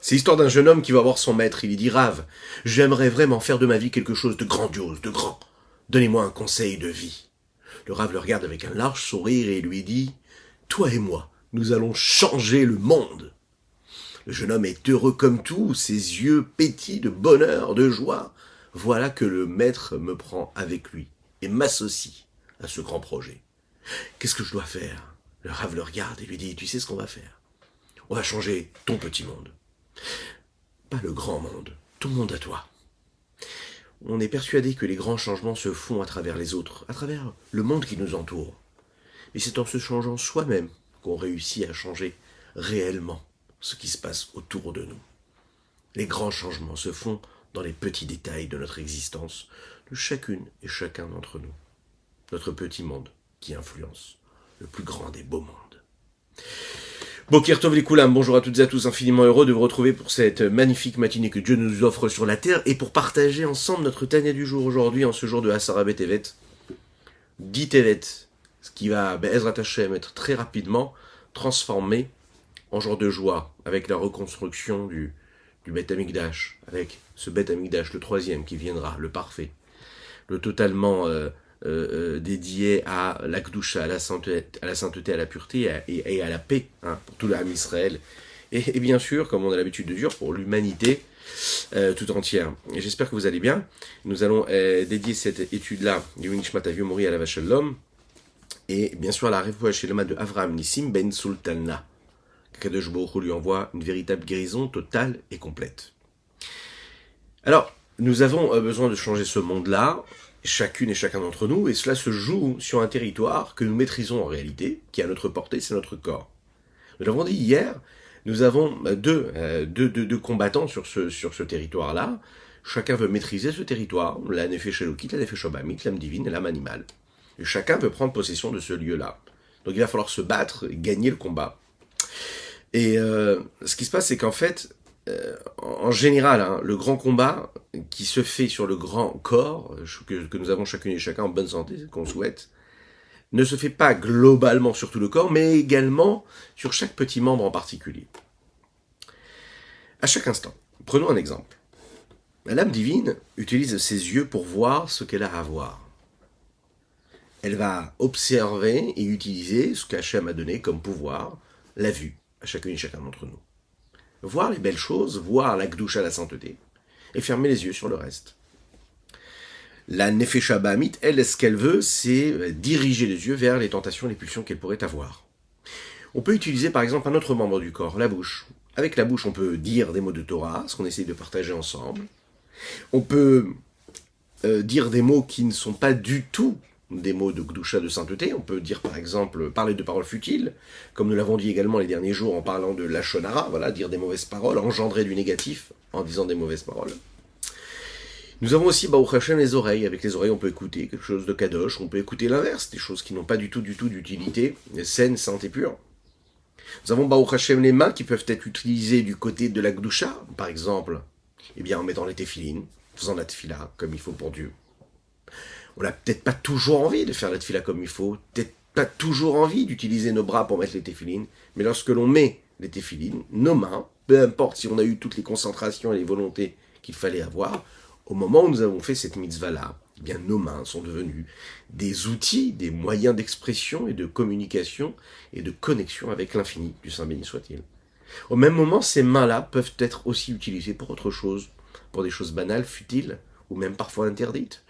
C'est l'histoire d'un jeune homme qui va voir son maître. Il lui dit: Rave, j'aimerais vraiment faire de ma vie quelque chose de grandiose, de grand. Donnez-moi un conseil de vie. Le Rave le regarde avec un large sourire et lui dit: toi et moi, nous allons changer le monde. Le jeune homme est heureux comme tout, ses yeux pétillent de bonheur, de joie. Voilà que le maître me prend avec lui et m'associe à ce grand projet. Qu'est-ce que je dois faire? Le Rave le regarde et lui dit: tu sais ce qu'on va faire? On va changer ton petit monde. Pas le grand monde, ton monde à toi. On est persuadé que les grands changements se font à travers les autres, à travers le monde qui nous entoure. Et c'est en se changeant soi-même qu'on réussit à changer réellement ce qui se passe autour de nous. Les grands changements se font dans les petits détails de notre existence, de chacune et chacun d'entre nous. Notre petit monde qui influence le plus grand des beaux mondes. Boker Tov les Koulam, bonjour à toutes et à tous, infiniment heureux de vous retrouver pour cette magnifique matinée que Dieu nous offre sur la terre et pour partager ensemble notre Tanya du jour aujourd'hui, en ce jour de Asara Tevet, 10 Tevet, ce qui va, Ezrat Hashem, être très rapidement transformé en jour de joie avec la reconstruction du Beth Amikdash, avec ce Beth Amikdash, le troisième qui viendra, le parfait, le totalement dédié à la Kedusha, à la sainteté, à la pureté et à la paix, pour tout l'âme Israël. Et bien sûr, comme on a l'habitude de dire, pour l'humanité tout entière. Et j'espère que vous allez bien. Nous allons dédier cette étude-là, du Nishmat Avihu Mori à la Shalom, et bien sûr à la Refoua Shelema de Avraham Nissim Ben Sultana. Kadosh Baruch Hu lui envoie une véritable guérison totale et complète. Alors, nous avons besoin de changer ce monde-là, chacune et chacun d'entre nous, et cela se joue sur un territoire que nous maîtrisons en réalité, qui est à notre portée, c'est notre corps. Nous l'avons dit hier, nous avons deux combattants sur ce territoire-là. Chacun veut maîtriser ce territoire, la Nefesh Elokit, la Nefesh Obamit, l'âme divine et l'âme animale. Et chacun veut prendre possession de ce lieu-là. Donc il va falloir se battre, gagner le combat. Et ce qui se passe, c'est qu'en fait, en général, le grand combat qui se fait sur le grand corps, que nous avons chacune et chacun en bonne santé, qu'on souhaite, ne se fait pas globalement sur tout le corps, mais également sur chaque petit membre en particulier. À chaque instant, prenons un exemple. L'âme divine utilise ses yeux pour voir ce qu'elle a à voir. Elle va observer et utiliser ce qu'Hachem a donné comme pouvoir, la vue, à chacune et chacun d'entre nous. Voir les belles choses, voir la Kedusha, la sainteté, et fermer les yeux sur le reste. La Nefesh Bahamit, elle, ce qu'elle veut, c'est diriger les yeux vers les tentations, les pulsions qu'elle pourrait avoir. On peut utiliser par exemple un autre membre du corps, la bouche. Avec la bouche, on peut dire des mots de Torah, ce qu'on essaye de partager ensemble. On peut dire des mots qui ne sont pas du tout des mots de Kedusha, de sainteté. On peut dire par exemple, parler de paroles futiles, comme nous l'avons dit également les derniers jours en parlant de Lashon Hara, voilà, dire des mauvaises paroles, engendrer du négatif en disant des mauvaises paroles. Nous avons aussi, Baruch Hashem, les oreilles. Avec les oreilles, on peut écouter quelque chose de kadosh, on peut écouter l'inverse, des choses qui n'ont pas du tout d'utilité, saines, saintes et pures. Nous avons, Baruch Hashem, les mains qui peuvent être utilisées du côté de la Kedusha, par exemple, en mettant les téphilines, faisant la tefila comme il faut pour Dieu. On n'a peut-être pas toujours envie de faire la tefila comme il faut, peut-être pas toujours envie d'utiliser nos bras pour mettre les téphilines, mais lorsque l'on met les téphilines, nos mains, peu importe si on a eu toutes les concentrations et les volontés qu'il fallait avoir, au moment où nous avons fait cette mitzvah-là, nos mains sont devenues des outils, des moyens d'expression et de communication et de connexion avec l'infini, du Saint béni soit-il. Au même moment, ces mains-là peuvent être aussi utilisées pour autre chose, pour des choses banales, futiles, ou même parfois interdites.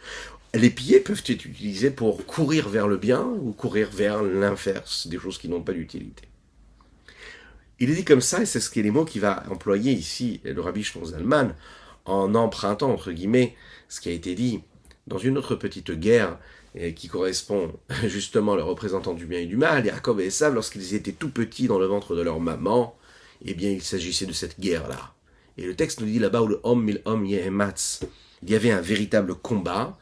Les pieds peuvent être utilisés pour courir vers le bien ou courir vers l'inverse, des choses qui n'ont pas d'utilité. Il est dit comme ça, et c'est ce qui est les mots qu'il va employer ici, le Rabbi Shlomo Zalman, en empruntant, entre guillemets, ce qui a été dit dans une autre petite guerre qui correspond justement aux représentants du bien et du mal, Yaakov et Esav, lorsqu'ils étaient tout petits dans le ventre de leur maman, il s'agissait de cette guerre-là. Et le texte nous dit là-bas où le Hom mil Hom yehematz, il y avait un véritable combat,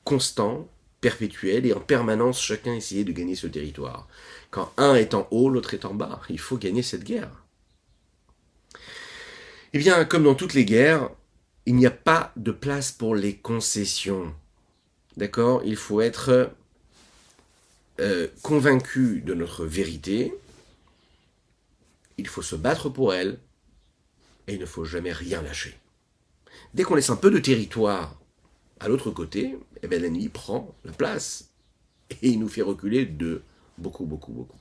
constant, perpétuel, et en permanence, chacun essayait de gagner ce territoire. Quand un est en haut, l'autre est en bas. Il faut gagner cette guerre. Comme dans toutes les guerres, il n'y a pas de place pour les concessions. D'accord ? Il faut être convaincu de notre vérité. Il faut se battre pour elle. et il ne faut jamais rien lâcher. Dès qu'on laisse un peu de territoire à l'autre côté, eh bien l'ennemi prend la place et il nous fait reculer de beaucoup, beaucoup, beaucoup.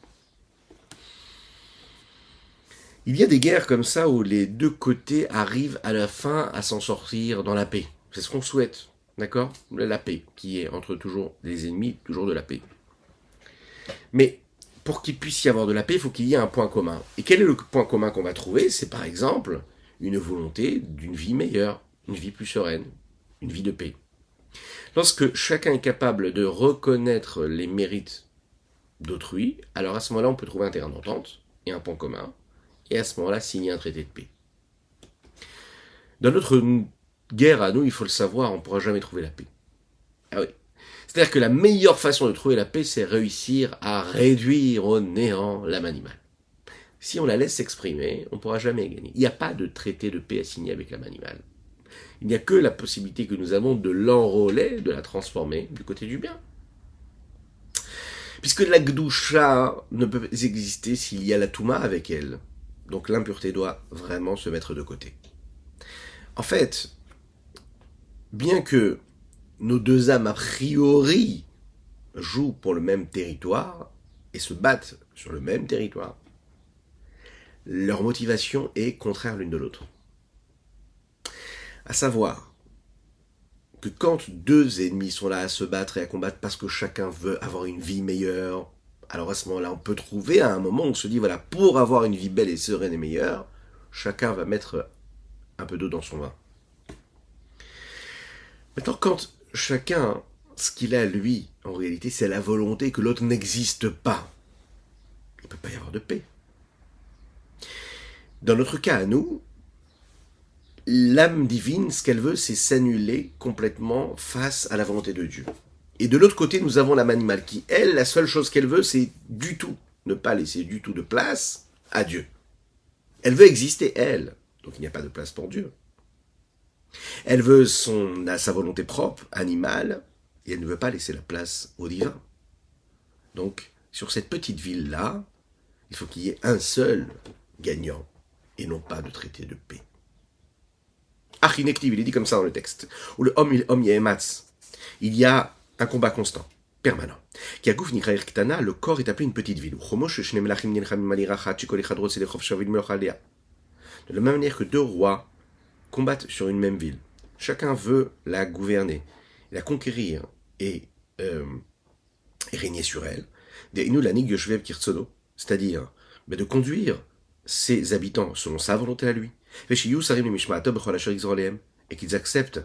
Il y a des guerres comme ça où les deux côtés arrivent à la fin à s'en sortir dans la paix. C'est ce qu'on souhaite, d'accord? La paix, qui est entre toujours les ennemis, toujours de la paix. Mais pour qu'il puisse y avoir de la paix, il faut qu'il y ait un point commun. Et quel est le point commun qu'on va trouver? C'est par exemple une volonté d'une vie meilleure, une vie plus sereine, une vie de paix. Lorsque chacun est capable de reconnaître les mérites d'autrui, alors à ce moment-là, on peut trouver un terrain d'entente et un point commun, et à ce moment-là, signer un traité de paix. Dans notre guerre à nous, il faut le savoir, on ne pourra jamais trouver la paix. Ah oui. C'est-à-dire que la meilleure façon de trouver la paix, c'est réussir à réduire au néant l'âme animale. Si on la laisse s'exprimer, on ne pourra jamais gagner. Il n'y a pas de traité de paix à signer avec l'âme animale. Il n'y a que la possibilité que nous avons de l'enrôler, de la transformer du côté du bien. Puisque la Gdusha ne peut exister s'il y a la Touma avec elle. Donc l'impureté doit vraiment se mettre de côté. En fait, bien que nos deux âmes a priori jouent pour le même territoire et se battent sur le même territoire, leur motivation est contraire l'une de l'autre. À savoir que quand deux ennemis sont là à se battre et à combattre parce que chacun veut avoir une vie meilleure, alors à ce moment-là, on peut trouver à un moment où on se dit, voilà, pour avoir une vie belle et sereine et meilleure, chacun va mettre un peu d'eau dans son vin. Maintenant, quand chacun, ce qu'il a lui, en réalité, c'est la volonté que l'autre n'existe pas, il ne peut pas y avoir de paix. Dans notre cas à nous, l'âme divine, ce qu'elle veut, c'est s'annuler complètement face à la volonté de Dieu. Et de l'autre côté, nous avons l'âme animale qui, elle, la seule chose qu'elle veut, c'est du tout, ne pas laisser du tout de place à Dieu. Elle veut exister, elle. Donc il n'y a pas de place pour Dieu. Elle veut sa volonté propre, animale, et elle ne veut pas laisser la place au divin. Donc, sur cette petite ville-là, il faut qu'il y ait un seul gagnant, et non pas de traité de paix. Achinektiv, il est dit comme ça dans le texte. Ou le homme yematz. Il y a un combat constant, permanent. Le corps est appelé une petite ville. De la même manière que deux rois combattent sur une même ville. Chacun veut la gouverner, la conquérir et régner sur elle. C'est-à-dire de conduire ses habitants selon sa volonté à lui. Et qu'ils acceptent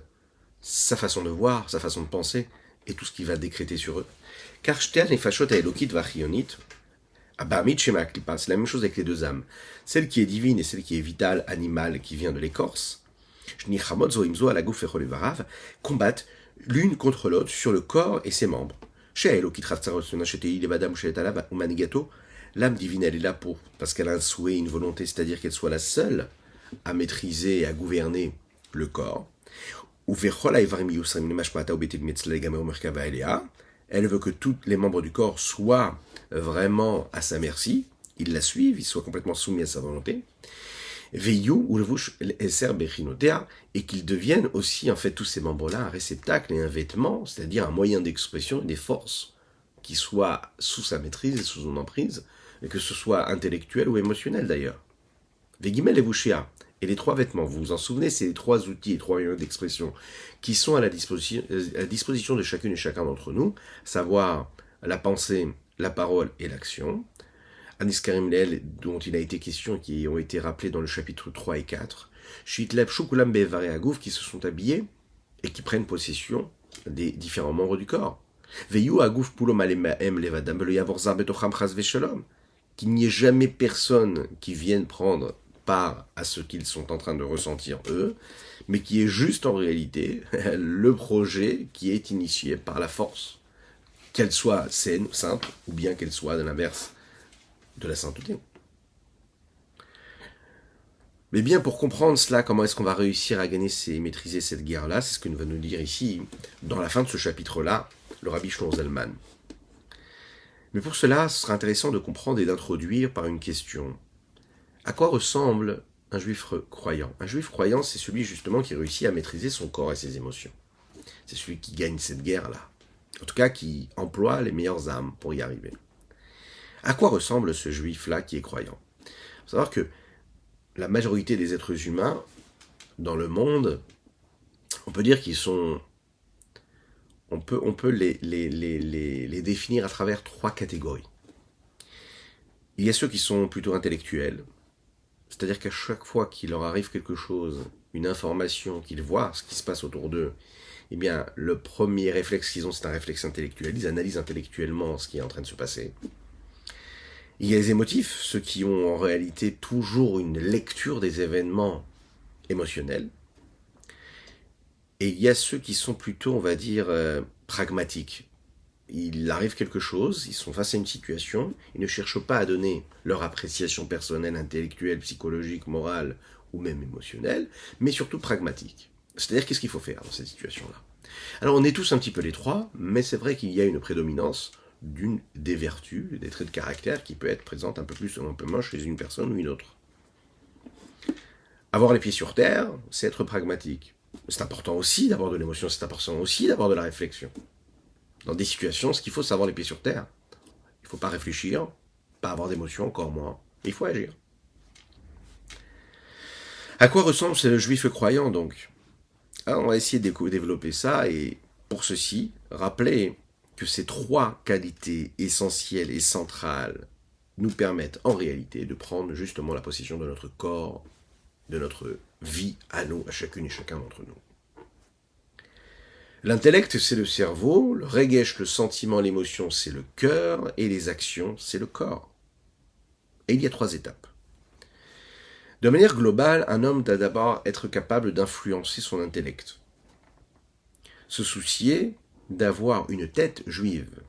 sa façon de voir, sa façon de penser, et tout ce qu'il va décréter sur eux. Car c'est la même chose avec les deux âmes. Celle qui est divine et celle qui est vitale, animale, qui vient de l'écorce, combattent l'une contre l'autre sur le corps et ses membres. L'âme divine, elle est là parce qu'elle a un souhait, une volonté, c'est-à-dire qu'elle soit la seule à maîtriser et à gouverner le corps. Elle veut que tous les membres du corps soient vraiment à sa merci, ils la suivent, ils soient complètement soumis à sa volonté. Et qu'ils deviennent aussi, en fait, tous ces membres-là, un réceptacle et un vêtement, c'est-à-dire un moyen d'expression et des forces qui soient sous sa maîtrise et sous son emprise, et que ce soit intellectuel ou émotionnel d'ailleurs. Vegimel et Vushia. Et les trois vêtements, vous vous en souvenez, c'est les trois outils, les trois moyens d'expression qui sont à la disposition de chacune et chacun d'entre nous, savoir la pensée, la parole et l'action. Aniskarim Leel, dont il a été question, qui ont été rappelés dans le chapitre 3 et 4. Shitleb Shukulam Bevare Agouf, qui se sont habillés et qui prennent possession des différents membres du corps. Veyu Agouf Pulom Alemaem Levadam Yavorza Betocham Chas Veshalom. Qu'il n'y ait jamais personne qui vienne prendre part à ce qu'ils sont en train de ressentir eux, mais qui est juste en réalité le projet qui est initié par la force, qu'elle soit saine, simple, ou bien qu'elle soit de l'inverse de la sainteté. Mais bien pour comprendre cela, comment est-ce qu'on va réussir à gagner et maîtriser cette guerre-là, c'est ce que va nous dire ici, dans la fin de ce chapitre-là, le Rabbi Shlomo Zalman. Mais pour cela, ce sera intéressant de comprendre et d'introduire par une question. À quoi ressemble un juif croyant? Un juif croyant, c'est celui justement qui réussit à maîtriser son corps et ses émotions. C'est celui qui gagne cette guerre-là. En tout cas, qui emploie les meilleures armes pour y arriver. À quoi ressemble ce juif-là qui est croyant? Il faut savoir que la majorité des êtres humains dans le monde, on peut dire qu'ils sont... On peut les définir à travers 3 catégories. Il y a ceux qui sont plutôt intellectuels, c'est-à-dire qu'à chaque fois qu'il leur arrive quelque chose, une information, qu'ils voient ce qui se passe autour d'eux, eh bien, le premier réflexe qu'ils ont, c'est un réflexe intellectuel. Ils analysent intellectuellement ce qui est en train de se passer. Il y a les émotifs, ceux qui ont en réalité toujours une lecture des événements émotionnels. Et il y a ceux qui sont plutôt, on va dire, pragmatiques. Il arrive quelque chose, ils sont face à une situation, ils ne cherchent pas à donner leur appréciation personnelle, intellectuelle, psychologique, morale ou même émotionnelle, mais surtout pragmatique. C'est-à-dire qu'est-ce qu'il faut faire dans cette situation-là? Alors on est tous un petit peu les 3, mais c'est vrai qu'il y a une prédominance d'une des vertus, des traits de caractère qui peut être présente un peu plus ou un peu moins chez une personne ou une autre. Avoir les pieds sur terre, c'est être pragmatique. C'est important aussi d'avoir de l'émotion, c'est important aussi d'avoir de la réflexion. Dans des situations, ce qu'il faut, c'est avoir les pieds sur terre. Il ne faut pas réfléchir, pas avoir d'émotion, encore moins. Il faut agir. À quoi ressemble le juif croyant, donc? Alors, on va essayer de développer ça, et pour ceci, rappeler que ces 3 qualités essentielles et centrales nous permettent en réalité de prendre justement la possession de notre corps, de notre vie à nous, à chacune et chacun d'entre nous. L'intellect, c'est le cerveau, le regesh, le sentiment, l'émotion, c'est le cœur, et les actions, c'est le corps. Et il y a 3 étapes. De manière globale, un homme doit d'abord être capable d'influencer son intellect. Se soucier d'avoir une tête juive,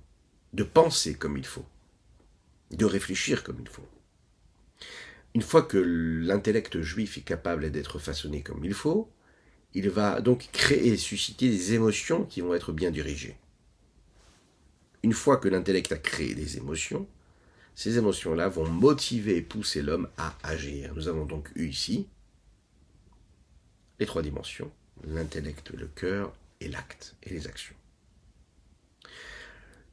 de penser comme il faut, de réfléchir comme il faut. Une fois que l'intellect juif est capable d'être façonné comme il faut, il va donc créer et susciter des émotions qui vont être bien dirigées. Une fois que l'intellect a créé des émotions, ces émotions-là vont motiver et pousser l'homme à agir. Nous avons donc eu ici les 3 dimensions, l'intellect, le cœur et l'acte et les actions.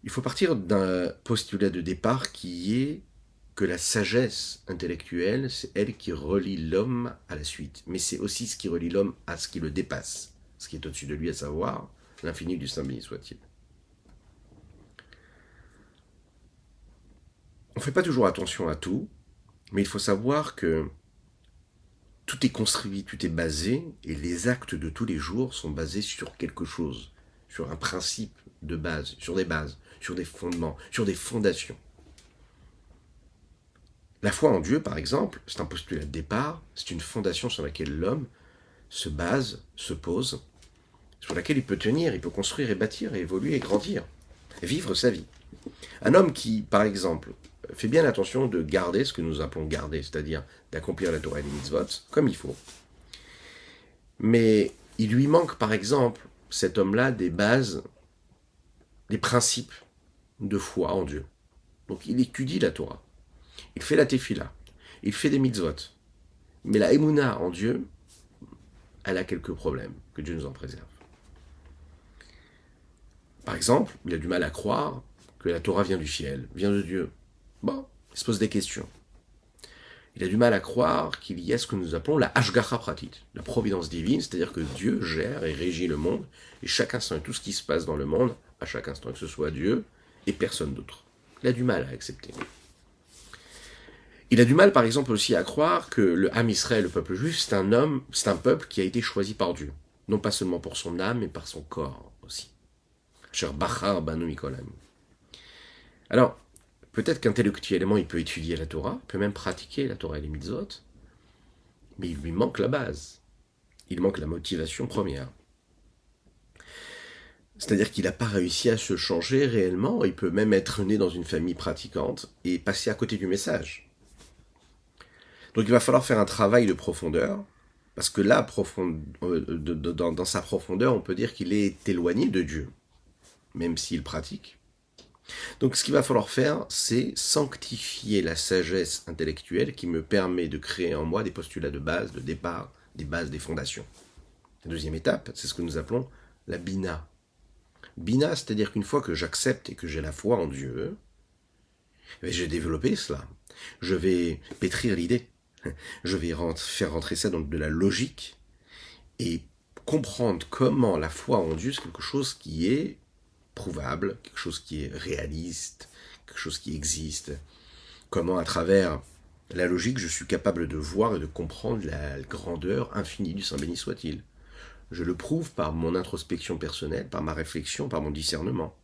Il faut partir d'un postulat de départ qui est que la sagesse intellectuelle, c'est elle qui relie l'homme à la suite. Mais c'est aussi ce qui relie l'homme à ce qui le dépasse, ce qui est au-dessus de lui, à savoir l'infini du Saint béni soit-il. On ne fait pas toujours attention à tout, mais il faut savoir que tout est construit, tout est basé, et les actes de tous les jours sont basés sur quelque chose, sur un principe de base, sur des fondements, sur des fondations. La foi en Dieu, par exemple, c'est un postulat de départ, c'est une fondation sur laquelle l'homme se base, se pose, sur laquelle il peut tenir, il peut construire et bâtir, et évoluer et grandir, et vivre sa vie. Un homme qui, par exemple, fait bien attention de garder ce que nous appelons garder, c'est-à-dire d'accomplir la Torah et les mitzvot, comme il faut. Mais il lui manque, par exemple, cet homme-là, des bases, des principes de foi en Dieu. Donc il étudie la Torah. Il fait la tefila, il fait des mitzvot. Mais la émouna en Dieu, elle a quelques problèmes, que Dieu nous en préserve. Par exemple, il a du mal à croire que la Torah vient du ciel, vient de Dieu. Bon, il se pose des questions. Il a du mal à croire qu'il y a ce que nous appelons la Hashgacha Pratit, la providence divine, c'est-à-dire que Dieu gère et régit le monde, et chaque instant et tout ce qui se passe dans le monde, à chaque instant, que ce soit Dieu et personne d'autre. Il a du mal à accepter. Il a du mal, par exemple, aussi à croire que le Ham Israël, le peuple juif, c'est un peuple qui a été choisi par Dieu. Non pas seulement pour son âme, mais par son corps aussi. Cher Bachar Banu Mikolam. Alors, peut-être qu'intellectuellement, il peut étudier la Torah, il peut même pratiquer la Torah et les mitzvot, mais il lui manque la base. Il manque la motivation première. C'est-à-dire qu'il n'a pas réussi à se changer réellement, il peut même être né dans une famille pratiquante et passer à côté du message. Donc il va falloir faire un travail de profondeur, parce que là, dans sa profondeur, on peut dire qu'il est éloigné de Dieu, même s'il pratique. Donc ce qu'il va falloir faire, c'est sanctifier la sagesse intellectuelle qui me permet de créer en moi des postulats de base, de départ, des bases, des fondations. La deuxième étape, c'est ce que nous appelons la bina. Bina, c'est-à-dire qu'une fois que j'accepte et que j'ai la foi en Dieu, je vais développer cela. Je vais pétrir l'idée. Je vais faire rentrer ça dans de la logique et comprendre comment la foi en Dieu, c'est quelque chose qui est prouvable, quelque chose qui est réaliste, quelque chose qui existe. Comment, à travers la logique, je suis capable de voir et de comprendre la grandeur infinie du Saint béni soit-il. Je le prouve par mon introspection personnelle, par ma réflexion, par mon discernement.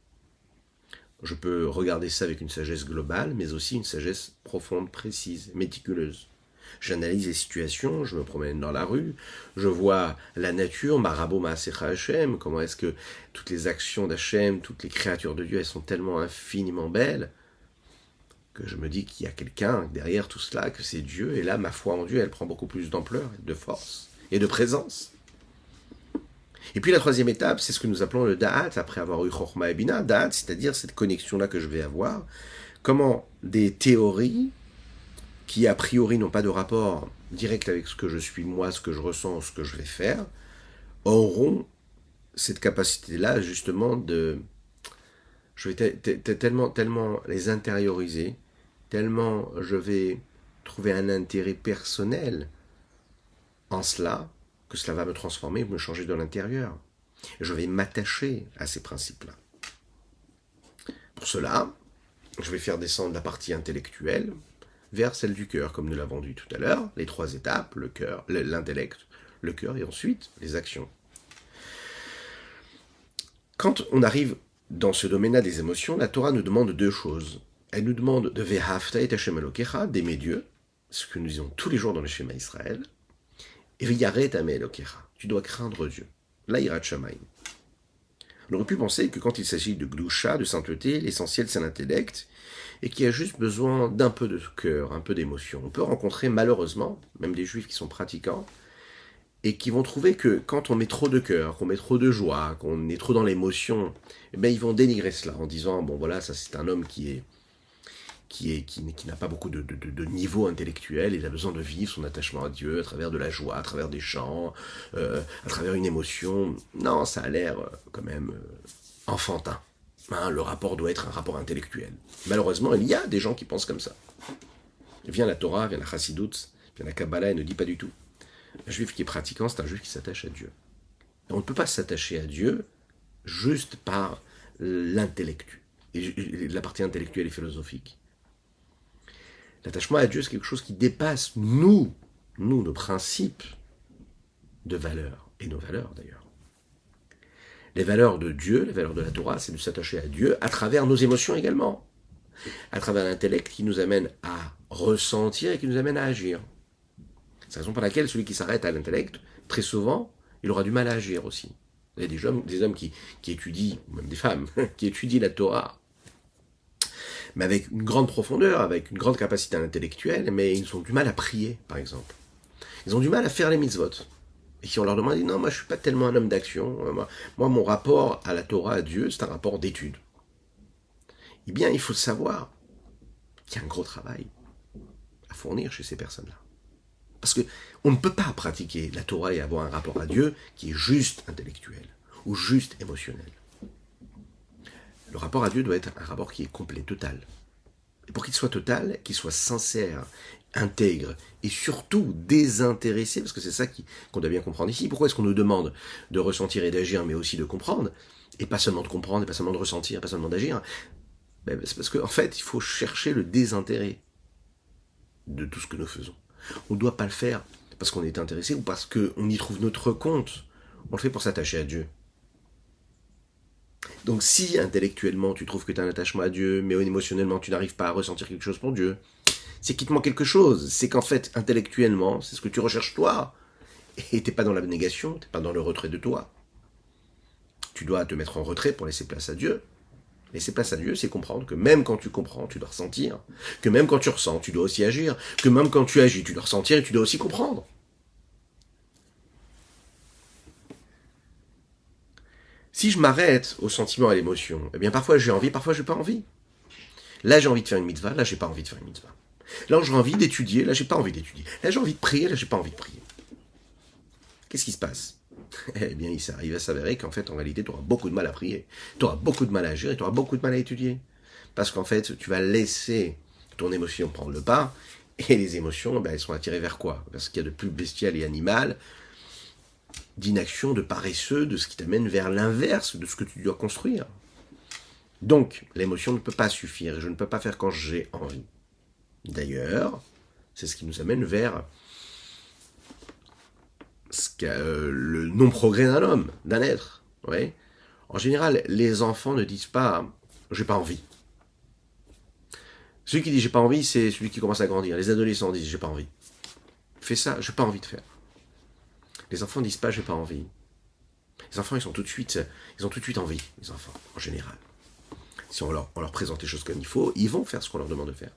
Je peux regarder ça avec une sagesse globale, mais aussi une sagesse profonde, précise, méticuleuse. J'analyse les situations, je me promène dans la rue, je vois la nature, Marabo Maasecha Hachem, comment est-ce que toutes les actions d'Hachem, toutes les créatures de Dieu, elles sont tellement infiniment belles, que je me dis qu'il y a quelqu'un derrière tout cela, que c'est Dieu, et là, ma foi en Dieu, elle prend beaucoup plus d'ampleur, de force et de présence. Et puis la troisième étape, c'est ce que nous appelons le Da'at, après avoir eu Chochma et Bina, Da'at, c'est-à-dire cette connexion-là que je vais avoir, comment des théories qui a priori n'ont pas de rapport direct avec ce que je suis moi, ce que je ressens, ce que je vais faire, auront cette capacité-là justement de... Je vais tellement les intérioriser, tellement je vais trouver un intérêt personnel en cela, que cela va me transformer, me changer de l'intérieur. Je vais m'attacher à ces principes-là. Pour cela, je vais faire descendre la partie intellectuelle vers celle du cœur, comme nous l'avons dit tout à l'heure, les trois étapes, le cœur, l'intellect, le cœur, et ensuite les actions. Quand on arrive dans ce domaine-là des émotions, la Torah nous demande deux choses. Elle nous demande de Ve'havta et Hashem Elokecha, d'aimer Dieu, ce que nous disons tous les jours dans le schéma Israël, et Ve'yaret Ame Elokecha, tu dois craindre Dieu. La Yirat Shamayim. On aurait pu penser que quand il s'agit de Gdusha, de sainteté, l'essentiel c'est l'intellect, et qu'il y a juste besoin d'un peu de cœur, un peu d'émotion. On peut rencontrer malheureusement, même des juifs qui sont pratiquants, et qui vont trouver que quand on met trop de cœur, qu'on met trop de joie, qu'on est trop dans l'émotion, eh bien ils vont dénigrer cela en disant, bon voilà, ça c'est un homme qui n'a pas beaucoup de niveau intellectuel, il a besoin de vivre son attachement à Dieu à travers de la joie, à travers des chants, à travers une émotion. Non, ça a l'air quand même enfantin. Hein, le rapport doit être un rapport intellectuel. Malheureusement, il y a des gens qui pensent comme ça. Vient la Torah, vient la Chassidut, vient la Kabbalah et ne dit pas du tout. Un juif qui est pratiquant, c'est un juif qui s'attache à Dieu. Et on ne peut pas s'attacher à Dieu juste par l'intellect, et la partie intellectuelle et philosophique. L'attachement à Dieu, c'est quelque chose qui dépasse nos principes de valeurs, et nos valeurs d'ailleurs. Les valeurs de Dieu, les valeurs de la Torah, c'est de s'attacher à Dieu à travers nos émotions également, à travers l'intellect qui nous amène à ressentir et qui nous amène à agir. C'est la raison pour laquelle celui qui s'arrête à l'intellect, très souvent, il aura du mal à agir aussi. Il y a des hommes qui étudient, ou même des femmes, qui étudient la Torah, mais avec une grande profondeur, avec une grande capacité intellectuelle, mais ils ont du mal à prier, par exemple. Ils ont du mal à faire les mitzvot. Et si on leur demande, non, moi je ne suis pas tellement un homme d'action, moi mon rapport à la Torah, à Dieu, c'est un rapport d'étude. Eh bien, il faut savoir qu'il y a un gros travail à fournir chez ces personnes-là. Parce qu'on ne peut pas pratiquer la Torah et avoir un rapport à Dieu qui est juste intellectuel ou juste émotionnel. Le rapport à Dieu doit être un rapport qui est complet, total. Et pour qu'il soit total, qu'il soit sincère, intègre et surtout désintéressé, parce que c'est ça qu'on doit bien comprendre ici. Pourquoi est-ce qu'on nous demande de ressentir et d'agir, mais aussi de comprendre, et pas seulement de comprendre, et pas seulement de ressentir, pas seulement d'agir? C'est parce qu'en fait, il faut chercher le désintérêt de tout ce que nous faisons. On ne doit pas le faire parce qu'on est intéressé ou parce qu'on y trouve notre compte. On le fait pour s'attacher à Dieu. Donc si intellectuellement tu trouves que tu as un attachement à Dieu, mais émotionnellement tu n'arrives pas à ressentir quelque chose pour Dieu, c'est qu'il te manque quelque chose. C'est qu'en fait, intellectuellement, c'est ce que tu recherches toi. Et tu n'es pas dans l'abnégation, tu n'es pas dans le retrait de toi. Tu dois te mettre en retrait pour laisser place à Dieu. Laisser place à Dieu, c'est comprendre que même quand tu comprends, tu dois ressentir. Que même quand tu ressens, tu dois aussi agir. Que même quand tu agis, tu dois ressentir et tu dois aussi comprendre. Si je m'arrête au sentiment, à l'émotion, eh bien parfois j'ai envie, parfois j'ai pas envie. Là, j'ai envie de faire une mitzvah, là, j'ai pas envie de faire une mitzvah. Là, j'ai envie d'étudier, là, j'ai pas envie d'étudier. Là, j'ai envie de prier, là, j'ai pas envie de prier. Qu'est-ce qui se passe? Eh bien, il s'arrive à s'avérer qu'en fait, en réalité, tu auras beaucoup de mal à prier. Tu auras beaucoup de mal à agir et tu auras beaucoup de mal à étudier. Parce qu'en fait, tu vas laisser ton émotion prendre le pas, et les émotions, elles sont attirées vers quoi? Vers ce qu'il y a de plus bestial et animal, d'inaction, de paresseux, de ce qui t'amène vers l'inverse de ce que tu dois construire. Donc, l'émotion ne peut pas suffire, et je ne peux pas faire quand j'ai envie. D'ailleurs, c'est ce qui nous amène vers le non-progrès d'un homme, d'un être. Ouais. En général, les enfants ne disent pas « j'ai pas envie ». Celui qui dit « j'ai pas envie », c'est celui qui commence à grandir. Les adolescents disent « j'ai pas envie ». Fais ça, j'ai pas envie de faire. Les enfants ne disent pas « j'ai pas envie ». Les enfants, ils ont tout de suite envie, les enfants, en général. Si on leur présente les choses comme il faut, ils vont faire ce qu'on leur demande de faire.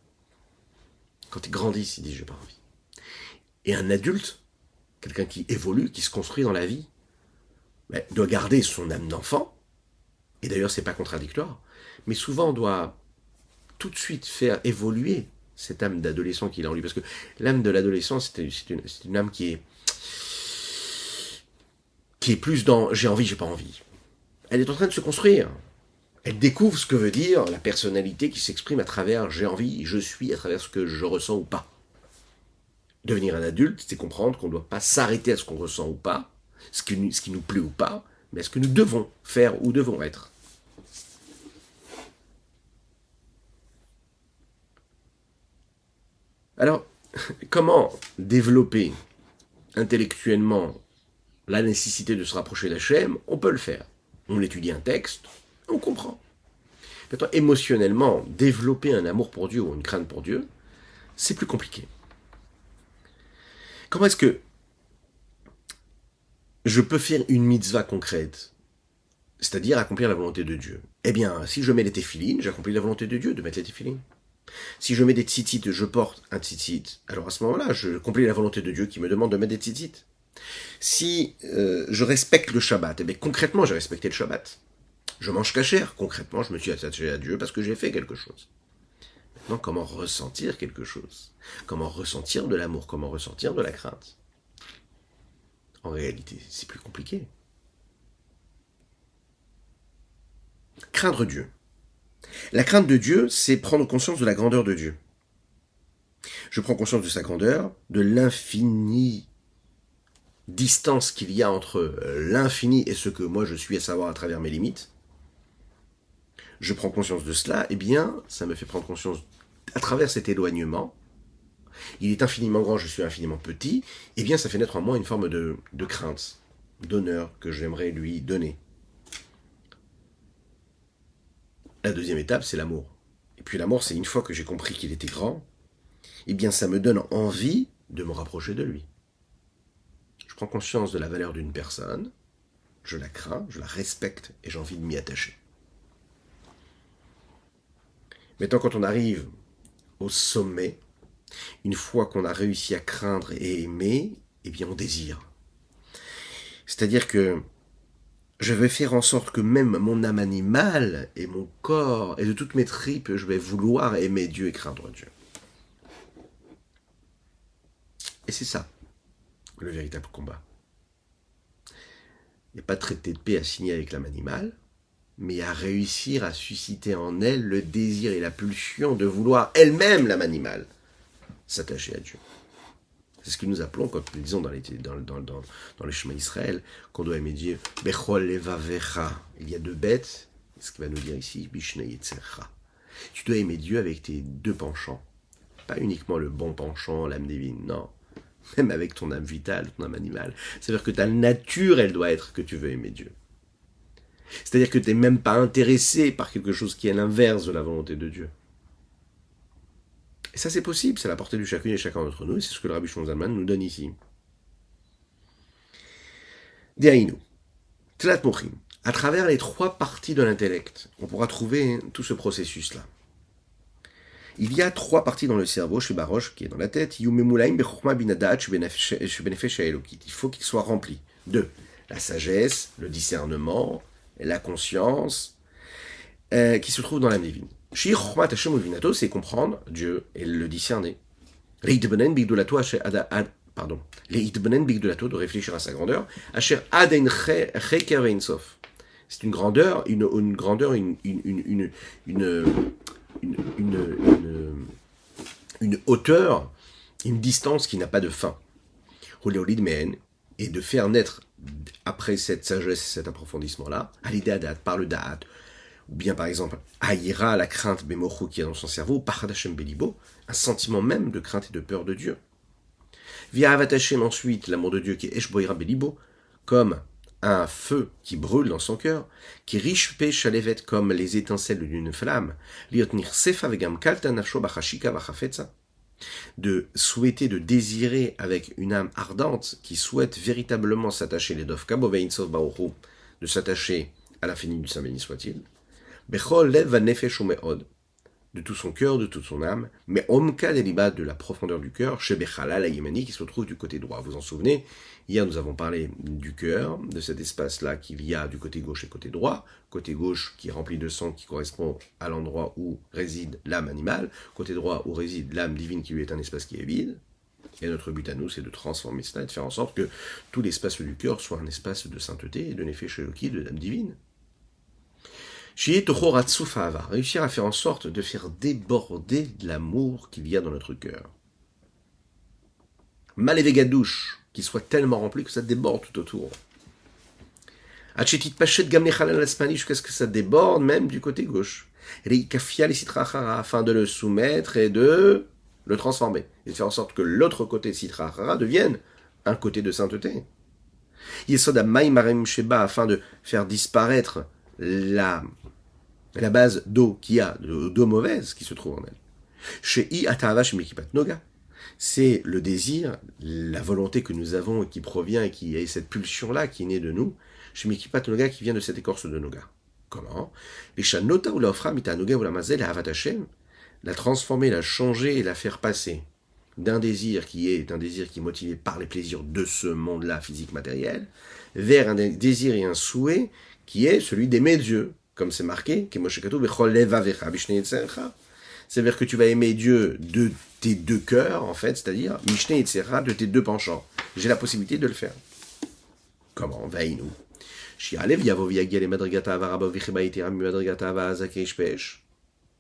Quand ils grandissent, ils disent « j'ai pas envie ». Et un adulte, quelqu'un qui évolue, qui se construit dans la vie, doit garder son âme d'enfant, et d'ailleurs c'est pas contradictoire, mais souvent on doit tout de suite faire évoluer cette âme d'adolescent qu'il a en lui, parce que l'âme de l'adolescent, c'est une âme qui est plus dans « j'ai envie, j'ai pas envie ». Elle est en train de se construire. Elle découvre ce que veut dire la personnalité qui s'exprime à travers « j'ai envie, je suis », à travers ce que je ressens ou pas. Devenir un adulte, c'est comprendre qu'on ne doit pas s'arrêter à ce qu'on ressent ou pas, ce qui nous plaît ou pas, mais à ce que nous devons faire ou devons être. Alors, comment développer intellectuellement la nécessité de se rapprocher d'Hachem? On peut le faire. On étudie un texte, on comprend. Maintenant, émotionnellement, développer un amour pour Dieu ou une crainte pour Dieu, c'est plus compliqué. Comment est-ce que je peux faire une mitzvah concrète, c'est-à-dire accomplir la volonté de Dieu? Eh bien, si je mets les téphilines, j'accomplis la volonté de Dieu de mettre les téphilines. Si je mets des tzitzit, je porte un tzitzit, alors à ce moment-là, je accomplis la volonté de Dieu qui me demande de mettre des tzitzit. Si je respecte le Shabbat, eh bien concrètement, j'ai respecté le Shabbat. Je mange kasher, concrètement, je me suis attaché à Dieu parce que j'ai fait quelque chose. Maintenant, comment ressentir quelque chose? Comment ressentir de l'amour? Comment ressentir de la crainte? En réalité, c'est plus compliqué. Craindre Dieu. La crainte de Dieu, c'est prendre conscience de la grandeur de Dieu. Je prends conscience de sa grandeur, de l'infinie distance qu'il y a entre l'infini et ce que moi je suis, à savoir à travers mes limites. Je prends conscience de cela, eh bien, ça me fait prendre conscience à travers cet éloignement. Il est infiniment grand, je suis infiniment petit, eh bien, ça fait naître en moi une forme de crainte, d'honneur que j'aimerais lui donner. La deuxième étape, c'est l'amour. Et puis l'amour, c'est une fois que j'ai compris qu'il était grand, eh bien, ça me donne envie de me rapprocher de lui. Je prends conscience de la valeur d'une personne, je la crains, je la respecte et j'ai envie de m'y attacher. Maintenant, quand on arrive au sommet, une fois qu'on a réussi à craindre et aimer, eh bien on désire. C'est-à-dire que je vais faire en sorte que même mon âme animale et mon corps et de toutes mes tripes, je vais vouloir aimer Dieu et craindre Dieu. Et c'est ça, le véritable combat. Il n'y a pas de traité de paix à signer avec l'âme animale, mais à réussir à susciter en elle le désir et la pulsion de vouloir elle-même, l'âme animale, s'attacher à Dieu. C'est ce que nous appelons, quand nous disons dans le chemin Israël, qu'on doit aimer Dieu. Bechol levavecha. Il y a deux bêtes, ce qu'il va nous dire ici, Bishna Yetzercha. Tu dois aimer Dieu avec tes deux penchants. Pas uniquement le bon penchant, l'âme divine, non. Même avec ton âme vitale, ton âme animale. C'est-à-dire que ta nature, elle doit être que tu veux aimer Dieu. C'est-à-dire que tu n'es même pas intéressé par quelque chose qui est l'inverse de la volonté de Dieu. Et ça, c'est possible, c'est à la portée de chacune et chacun d'entre nous, et c'est ce que le Rabbi Shlomo Zalman nous donne ici. Dehainu, Tlat Mochim. À travers les trois parties de l'intellect, on pourra trouver tout ce processus-là. Il y a trois parties dans le cerveau, chez Baroche, qui est dans la tête. Il faut qu'il soit rempli de la sagesse, le discernement, la conscience, qui se trouve dans l'âme divine. Shi Chochmat Hashem Ulvinato, c'est comprendre Dieu et le discerner. Leitbenen Bigdolato pardon. Leitbenen Bigdolato, de réfléchir à sa grandeur. Asher Aden Cheker Veinsof. C'est une grandeur, une grandeur, une hauteur, une distance qui n'a pas de fin. Et de faire naître, après cette sagesse, cet approfondissement-là, à l'idée par le da'at, ou bien par exemple, Aïra, la crainte Bemochu qui est dans son cerveau, Pachadashem Belibo, un sentiment même de crainte et de peur de Dieu. Via Avatachem ensuite, l'amour de Dieu qui est Eshboira Belibo, comme un feu qui brûle dans son cœur, qui riche pêche à l'évêque comme les étincelles d'une flamme, liotnir sefa vegam kalta nafsho bachashika bachafetza, de souhaiter, de désirer avec une âme ardente qui souhaite véritablement s'attacher les dof kabo veinsov baoru, de s'attacher à l'infini du Saint béni soit-il, bechol lev va nefesh umeod, de tout son cœur, de toute son âme, mais omka deliba, de la profondeur du cœur, chez Bechala la Yémani, qui se trouve du côté droit. Vous vous en souvenez, hier nous avons parlé du cœur, de cet espace-là qu'il y a du côté gauche et côté droit, côté gauche qui est rempli de sang, qui correspond à l'endroit où réside l'âme animale, côté droit où réside l'âme divine qui lui est un espace qui est vide. Et notre but à nous, c'est de transformer cela et de faire en sorte que tout l'espace du cœur soit un espace de sainteté et de nefesh Eloki, de l'âme divine. Réussir à faire en sorte de faire déborder de l'amour qu'il y a dans notre cœur. Malévé gadouche, qui soit tellement rempli que ça déborde tout autour. Achetit pachet gamne chalal asmani, jusqu'à ce que ça déborde même du côté gauche. Afin de le soumettre et de le transformer. Et de faire en sorte que l'autre côté sitrachara devienne un côté de sainteté. Yesoda maïmarem sheba, afin de faire disparaître la base d'eau qu'il y a, d'eau mauvaise qui se trouve en elle. Chez I Atavash Mikipat Noga, c'est le désir, la volonté que nous avons et qui provient et qui est cette pulsion-là qui est née de nous, chez Mikipat Noga qui vient de cette écorce de Noga. Comment? Les Shanota ou la Ofra Mita Noga ou la Mazel et Havat Hashem, la transformer, la changer et la faire passer d'un désir qui est un désir qui est motivé par les plaisirs de ce monde-là, physique, matériel, vers un désir et un souhait qui est celui d'aimer Dieu, comme c'est marqué, c'est-à-dire que tu vas aimer Dieu de tes deux cœurs, en fait, c'est-à-dire Mishne et Tzera, de tes deux penchants. J'ai la possibilité de le faire. Comment? Veille-nous.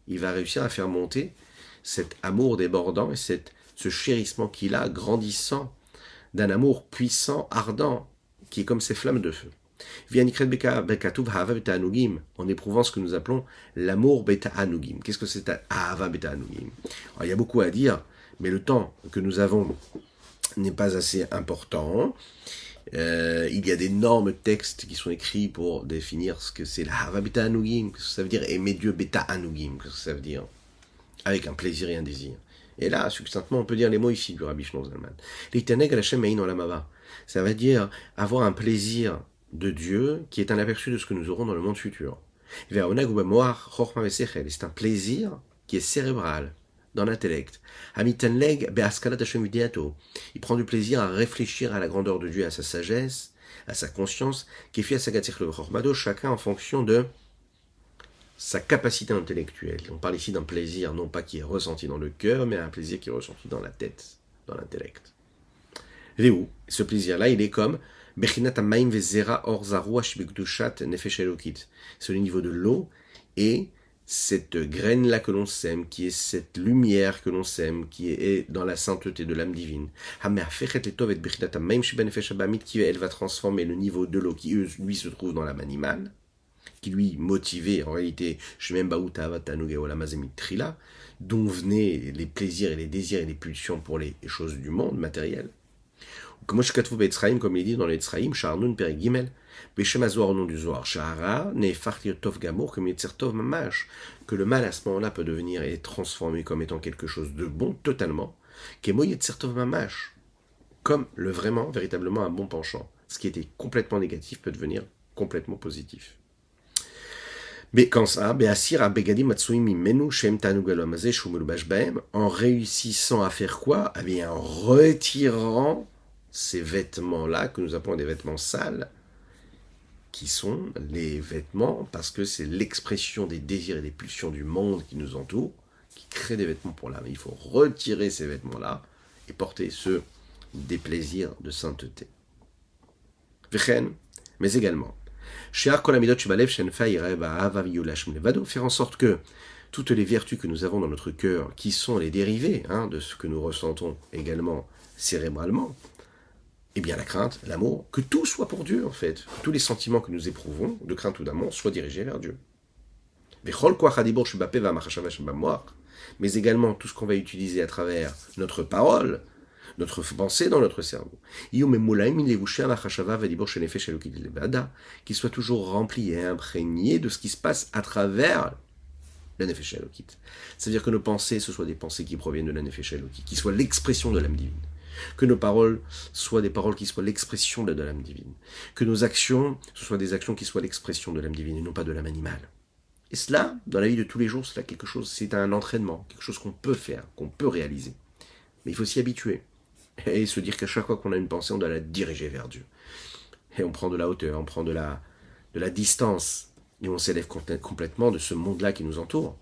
Il va réussir à faire monter cet amour débordant et ce chérissement qu'il a, grandissant, d'un amour puissant, ardent, qui est comme ces flammes de feu. En éprouvant ce que nous appelons l'amour beta anugim. Qu'est-ce que c'est ahava beta anugim? Il y a beaucoup à dire, mais le temps que nous avons n'est pas assez important. Il y a d'énormes textes qui sont écrits pour définir ce que c'est l'ahava beta anugim, qu'est-ce que ça veut dire aimer Dieu beta anugim, qu'est-ce que ça veut dire avec un plaisir et un désir. Et là, succinctement, on peut dire les mots ici du Rabbi Shlomo Zalman. Ça veut dire avoir un plaisir de Dieu qui est un aperçu de ce que nous aurons dans le monde futur. C'est un plaisir qui est cérébral, dans l'intellect. Il prend du plaisir à réfléchir à la grandeur de Dieu, à sa sagesse, à sa conscience, chacun en fonction de sa capacité intellectuelle. On parle ici d'un plaisir, non pas qui est ressenti dans le cœur, mais un plaisir qui est ressenti dans la tête, dans l'intellect. Ce plaisir-là, il est comme c'est le niveau de l'eau et cette graine-là que l'on sème, qui est cette lumière que l'on sème, qui est dans la sainteté de l'âme divine. Elle va transformer le niveau de l'eau qui, lui, se trouve dans l'âme animale, qui lui motivait en réalité, dont venaient les plaisirs et les désirs et les pulsions pour les choses du monde matériel. Comme il dit dans les Tzraïm, Sharnun Perigimel, Beshem Azor au nom du Zohar, Shahara, Nefartir Tov Gamour, comme Yetzer Tov Mamash, que le mal à ce moment-là peut devenir et transformer comme étant quelque chose de bon totalement, Kemo Yetzer Tov Mamash, comme le vraiment, véritablement un bon penchant. Ce qui était complètement négatif peut devenir complètement positif. Mais quand ça, en réussissant à faire quoi? Eh bien, en retirant ces vêtements-là, que nous appelons des vêtements sales, qui sont les vêtements, parce que c'est l'expression des désirs et des pulsions du monde qui nous entoure, qui crée des vêtements pour l'âme. Il faut retirer ces vêtements-là et porter ceux des plaisirs de sainteté. Vechen, mais également, faire en sorte que toutes les vertus que nous avons dans notre cœur, qui sont les dérivés de ce que nous ressentons également cérébralement, eh bien la crainte, l'amour, que tout soit pour Dieu en fait. Tous les sentiments que nous éprouvons, de crainte ou d'amour, soient dirigés vers Dieu. Mais également tout ce qu'on va utiliser à travers notre parole, notre pensée dans notre cerveau. Qu'il soit toujours rempli et imprégné de ce qui se passe à travers la Nefesh Elokit. C'est-à-dire que nos pensées, ce soient des pensées qui proviennent de la Nefesh Elokit, qui soient l'expression de l'âme divine. Que nos paroles soient des paroles qui soient l'expression de l'âme divine. Que nos actions, ce soient des actions qui soient l'expression de l'âme divine et non pas de l'âme animale. Et cela, dans la vie de tous les jours, c'est quelque chose, c'est un entraînement, quelque chose qu'on peut faire, qu'on peut réaliser. Mais il faut s'y habituer. Et se dire qu'à chaque fois qu'on a une pensée, on doit la diriger vers Dieu. Et on prend de la hauteur, on prend de la distance, et on s'élève complètement de ce monde-là qui nous entoure.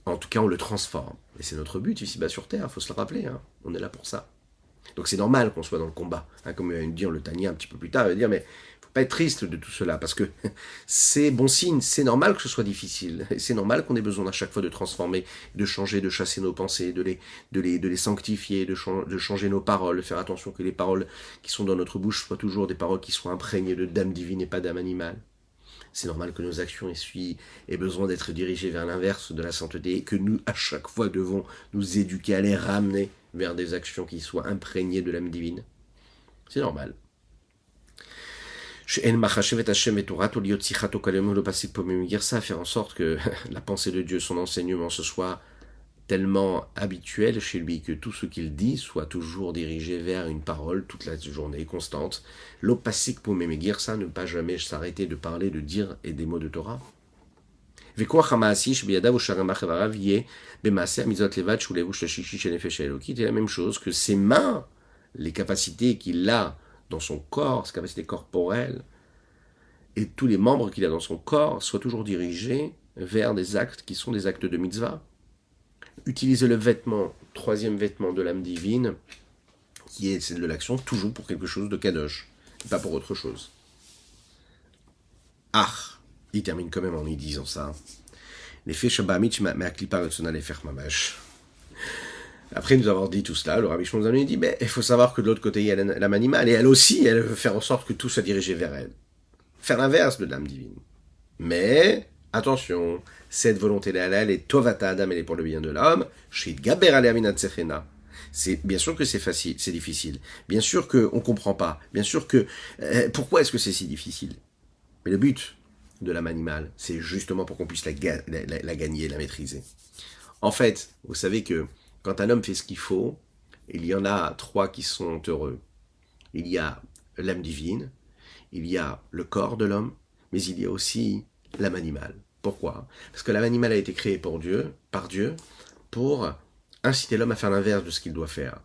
En tout cas, on le transforme. Et c'est notre but ici-bas sur Terre, il faut se le rappeler, on est là pour ça. Donc c'est normal qu'on soit dans le combat. Comme il va dire le Tania un petit peu plus tard, il va dire, mais il ne faut pas être triste de tout cela, parce que c'est bon signe, c'est normal que ce soit difficile. Et c'est normal qu'on ait besoin à chaque fois de transformer, de changer, de chasser nos pensées, de les sanctifier, de changer nos paroles, de faire attention que les paroles qui sont dans notre bouche soient toujours des paroles qui soient imprégnées de d'âme divine et pas d'âme animale. C'est normal que nos actions aient besoin d'être dirigées vers l'inverse de la sainteté, et que nous, à chaque fois, devons nous éduquer à les ramener vers des actions qui soient imprégnées de l'âme divine. C'est normal. Faire en sorte que la pensée de Dieu, son enseignement, ce soit tellement habituel chez lui que tout ce qu'il dit soit toujours dirigé vers une parole toute la journée constante. L'opasik pour ça, ne pas jamais s'arrêter de parler, de dire et des mots de Torah. Et la même chose que ses mains, les capacités qu'il a dans son corps, ses capacités corporelles, et tous les membres qu'il a dans son corps soient toujours dirigés vers des actes qui sont des actes de mitzvah. Utiliser le vêtement, troisième vêtement de l'âme divine, qui est celle de l'action, toujours pour quelque chose de kadosh, pas pour autre chose. Il termine quand même en y disant ça. Les faits Shabbat mais Aklipa Retsona les faire mamash. Après nous avoir dit tout cela, le Rabbi Shimon nous dit, mais il faut savoir que de l'autre côté, il y a l'âme animale, et elle aussi, elle veut faire en sorte que tout soit dirigé vers elle. Faire l'inverse de l'âme divine. Mais, attention, cette volonté-là, elle est Tovata Adam, elle est pour le bien de l'homme, Shid Gaber Aleamina Tsechena. C'est bien sûr que c'est facile, c'est difficile. Bien sûr qu'on ne comprend pas. Bien sûr que... pourquoi est-ce que c'est si difficile? Mais le but de l'âme animale, c'est justement pour qu'on puisse la gagner, la maîtriser. En fait, vous savez que quand un homme fait ce qu'il faut, il y en a trois qui sont heureux. Il y a l'âme divine, il y a le corps de l'homme, mais il y a aussi l'âme animale. Pourquoi? Parce que l'âme animale a été créée par Dieu, pour inciter l'homme à faire l'inverse de ce qu'il doit faire.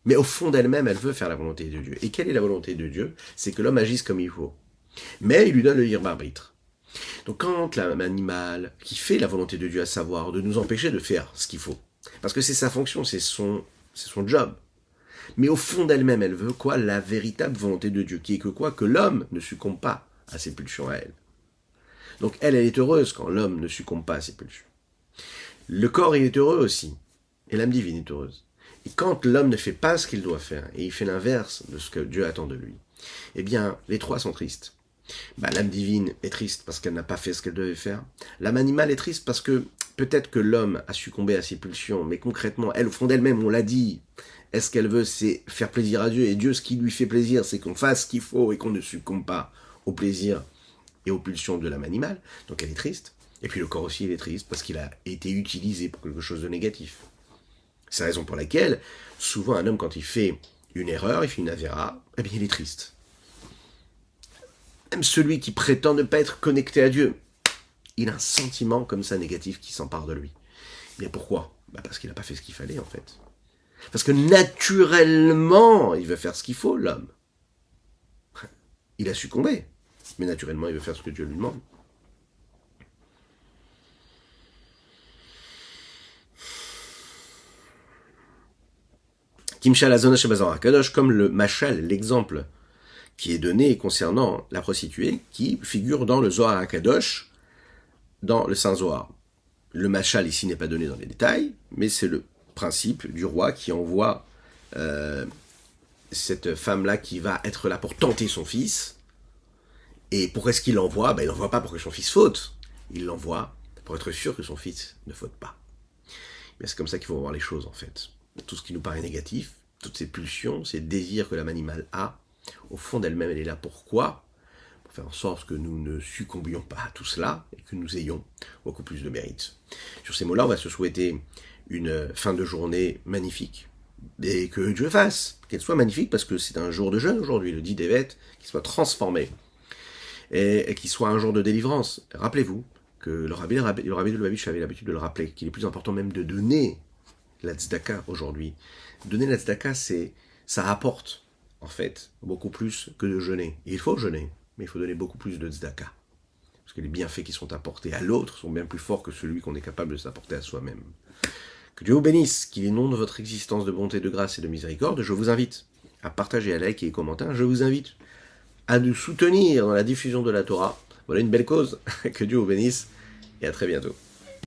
Mais au fond d'elle-même, elle veut faire la volonté de Dieu. Et quelle est la volonté de Dieu? C'est que l'homme agisse comme il faut. Mais il lui donne le libre arbitre. Donc quand l'âme animale, qui fait la volonté de Dieu, à savoir de nous empêcher de faire ce qu'il faut, parce que c'est sa fonction, c'est son job, mais au fond d'elle-même, elle veut quoi? La véritable volonté de Dieu, qui est que quoi? Que l'homme ne succombe pas à ses pulsions à elle. Donc elle est heureuse quand l'homme ne succombe pas à ses pulsions. Le corps, il est heureux aussi, et l'âme divine est heureuse. Et quand l'homme ne fait pas ce qu'il doit faire, et il fait l'inverse de ce que Dieu attend de lui, eh bien, les trois sont tristes. L'âme divine est triste parce qu'elle n'a pas fait ce qu'elle devait faire. L'âme animale est triste parce que peut-être que l'homme a succombé à ses pulsions, mais concrètement, elle, au fond d'elle-même, on l'a dit, est-ce qu'elle veut, c'est faire plaisir à Dieu, et Dieu, ce qui lui fait plaisir, c'est qu'on fasse ce qu'il faut et qu'on ne succombe pas au plaisir et aux pulsions de l'âme animale. Donc elle est triste. Et puis le corps aussi, il est triste parce qu'il a été utilisé pour quelque chose de négatif. C'est la raison pour laquelle, souvent, un homme, quand il fait une erreur, il fait une avéra, eh bien, il est triste. Même celui qui prétend ne pas être connecté à Dieu, il a un sentiment comme ça négatif qui s'empare de lui. Mais pourquoi? Parce qu'il n'a pas fait ce qu'il fallait, en fait. Parce que naturellement, il veut faire ce qu'il faut, l'homme. Il a succombé. Mais naturellement, il veut faire ce que Dieu lui demande. Kimshal Azona Shebazar HaKadosh, comme le machal, l'exemple qui est donné concernant la prostituée, qui figure dans le Zohar HaKadosh, dans le Saint Zohar. Le machal ici n'est pas donné dans les détails, mais c'est le principe du roi qui envoie cette femme-là qui va être là pour tenter son fils. Et pourquoi est-ce qu'il l'envoie? Il l'envoie pas pour que son fils faute. Il l'envoie pour être sûr que son fils ne faute pas. Mais c'est comme ça qu'il faut voir les choses en fait. Tout ce qui nous paraît négatif, toutes ces pulsions, ces désirs que l'âme animale a, au fond d'elle-même, elle est là pourquoi? Pour faire en sorte que nous ne succombions pas à tout cela et que nous ayons beaucoup plus de mérite. Sur ces mots-là, on va se souhaiter une fin de journée magnifique. Et que Dieu fasse qu'elle soit magnifique parce que c'est un jour de jeûne aujourd'hui, le 10 Tevet, qui soit transformé et qu'il soit un jour de délivrance. Rappelez-vous que le rabbi de Lubavitch avait l'habitude de le rappeler, qu'il est plus important même de donner la tzedaka aujourd'hui. Donner la tzedaka, ça rapporte en fait beaucoup plus que de jeûner. Et il faut jeûner, mais il faut donner beaucoup plus de tzedaka. Parce que les bienfaits qui sont apportés à l'autre sont bien plus forts que celui qu'on est capable de s'apporter à soi-même. Que Dieu vous bénisse, qu'il inonde votre existence de bonté, de grâce et de miséricorde. Je vous invite à partager, à liker et commenter. Je vous invite à nous soutenir dans la diffusion de la Torah. Voilà une belle cause. Que Dieu vous bénisse et à très bientôt.